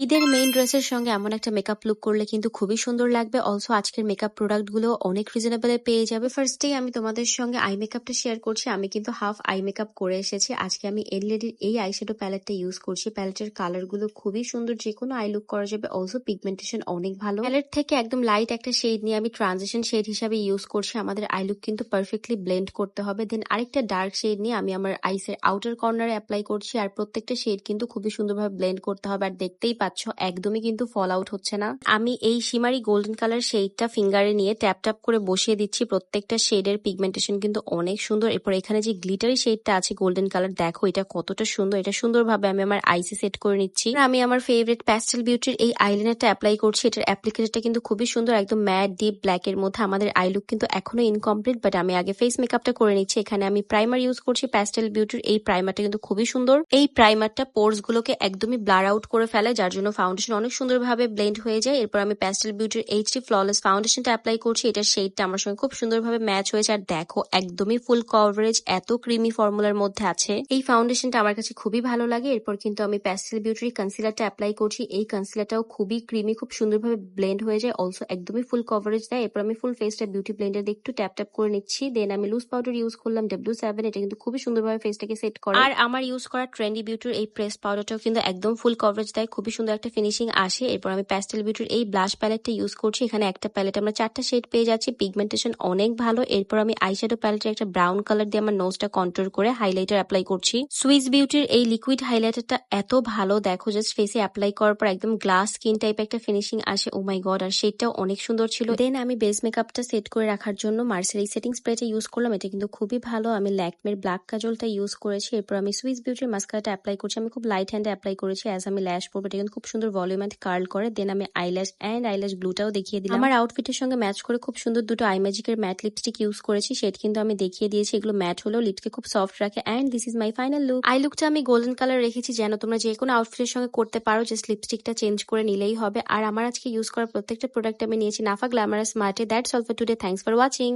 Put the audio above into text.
ঈদের মেইন ড্রেসের সঙ্গে এমন একটা মেকআপ লুক করলে কিন্তু খুবই সুন্দর লাগবে। অলসো আজকের মেকআপ প্রোডাক্ট গুলো অনেক রিজনেবল এ পেয়ে যাবে। ফার্স্টেই আমি তোমাদের সঙ্গে আই মেকআপটা শেয়ার করছি। আমি কিন্তু হাফ আই মেকআপ করে এসেছি। আজকে আমি এলইডির এই আইশ্যাডো প্যালেটটা ইউজ করছি। প্যালেটের কালার গুলো খুবই সুন্দর, যে কোনো আই লুক করা যাবে। অলসো পিগমেন্টেশন অনেক ভালো। প্যালেট থেকে একদম লাইট একটা শেড নিয়ে আমি ট্রানজিশন শেড হিসাবে ইউজ করছি। আমাদের আই লুক কিন্তু পারফেক্টলি ব্লেন্ড করতে হবে। দেন আরেকটা ডার্ক শেড নিয়ে আমি আমার আইসের আউটার কর্নারে অ্যাপ্লাই করছি। আর প্রত্যেকটা শেড কিন্তু খুবই সুন্দরভাবে ব্লেন্ড করতে হবে। আর দেখতেই পাচ্ছ একদমই কিন্তু ফল আউট হচ্ছে না। আমি এই শিমারি গোল্ডেন কালার শেডটা ফিঙ্গারে নিয়ে ট্যাপ ট্যাপ করে বসিয়ে দিচ্ছি। প্রত্যেকটা শেডের পিগমেন্টেশন কিন্তু অনেক সুন্দর। এরপর এখানে যে গ্লিটারি শেডটা আছে গোল্ডেন কালার, দেখো এটা কতটা সুন্দর। এটা সুন্দরভাবে আমি আমার আইসে সেট করে নিচ্ছি। আমি আমার ফেভারিট প্যাস্টেল বিউটির এই আইলাইনারটা অ্যাপ্লাই করছি। এটার অ্যাপ্লিকেশনটা কিন্তু খুবই সুন্দর, একদম ম্যাট ডিপ ব্ল্যাক এর মধ্যে। আমাদের আই লুক কিন্তু এখনো ইনকমপ্লিট, বাট আমি আগে ফেস মেকআপটা করে নিচ্ছি। এখানে আমি প্রাইমার ইউজ করছি প্যাস্টেল বিউটির। এই প্রাইমারটা কিন্তু খুবই সুন্দর। এই প্রাইমারটা পোর্স গুলোকে একদমই ব্লার আউট করে ফেলে, যার জন্য ফাউন্ডেশন অনেক সুন্দরভাবে ব্লেন্ড হয়ে যায়। এরপর আমি প্যাস্টেল বিউটির এইচডি ফ্ললেস ফাউন্ডেশনটা অ্যাপ্লাই করছি। এটার শেডটা আমার সঙ্গে খুব সুন্দরভাবে ম্যাচ হয়েছে। আর দেখো একদমই ফুল কভারেজ, এত ক্রিমি ফর্মুলার মধ্যে আছে। এই ফাউন্ডেশনটা আমার কাছে খুবই ভালো লাগে। এরপর কিন্তু আমি প্যাস্টেল বিউটির কনসিলারটা অ্যাপ্লাই করছি। এই কনসিলারটাও খুবই ক্রিমি, খুব সুন্দরভাবে ব্লেন্ড হয়ে যায়। অলসো একদমই ফুল কভারেজ দেয়। এরপর আমি ফুল ফেসটা বিউটি ব্লেন্ডার দিয়ে একটু ট্যাপ ট্যাপ করে নিচ্ছি। দেন আমি লুজ পাউডার ইউজ করলাম W7। এটা কিন্তু খুবই সুন্দরভাবে ফেসটাকে সেট করে। আর আমার ইউজ করা ট্রেন্ডি বিউটির এই প্রেস পাউডারটাও কিন্তু একদম ফুল কভারেজ দেয়, খুবই সুন্দর একটা ফিনিশিং আসে। এরপর আমি প্যাস্টেল বিউটির এই ব্লাশ প্যালেটটা ইউজ করছি। এখানে একটা প্যালেট আমরা 4টা শেড পেয়ে যাচ্ছি। পিগমেন্টেশন অনেক ভালো। এরপর আমি আইশ্যাডো প্যালেটের একটা ব্রাউন কালার দিয়ে আমার নোজটা কন্ট্রোল করে হাইলাইটার অ্যাপ্লাই করছি। সুইস বিউটির এই লিকুইড হাইলাইটারটা এত ভালো, দেখো জাস্ট ফেসে অ্যাপ্লাই করার পর একদম গ্লাস স্কিন টাইপ একটা ফিনিশিং আসে। ও মাই গড, আর শেডটাও অনেক সুন্দর ছিল। দেন আমি বেস মেকআপটা সেট করে রাখার জন্য মার্সের এই সেটিং স্প্রেটা ইউজ করলাম। এটা কিন্তু খুবই ভালো। আমি ল্যাকমের ব্ল্যাক কাজলটা ইউজ করেছি। এরপর আমি সুইস বিউটির মাস্কারাটা অ্যাপ্লাই করছি। আমি খুব লাইট হ্যান্ডে অ্যাপ্লাই করেছি। অ্যাজ আমি ল্যাশ পরবো, এটা কিন্তু খুব সুন্দর ভলিউম অ্যান্ড কার্ল করে। দেন আমি আইল্যাশ অ্যান্ড আইল্যাশ ব্লুটাও দেখিয়ে দিলাম। আমার আউটফিটের সঙ্গে ম্যাচ করে খুব সুন্দর দুটো আই ম্যাজিকের ম্যাট লিপস্টিক ইউজ করেছি। শেড কিন্তু আমি দেখিয়ে দিয়েছি। এগুলো ম্যাট হলেও লিপকে খুব সফট রাখে। And this is my final look. I লুকটা আমি গোল্ডেন কালার রেখেছি, যেন তোমরা যে কোনো আউটফিটের সঙ্গে করতে পারো। জাস্ট লিপস্টিকটা চেঞ্জ করে নিলেই হবে। আর আমার আজকে ইউজ করা প্রত্যেকটা প্রোডাক্ট আমি নিয়েছি নাফা গ্ল্যামারাস মার্টে। That's all for today. Thanks for watching.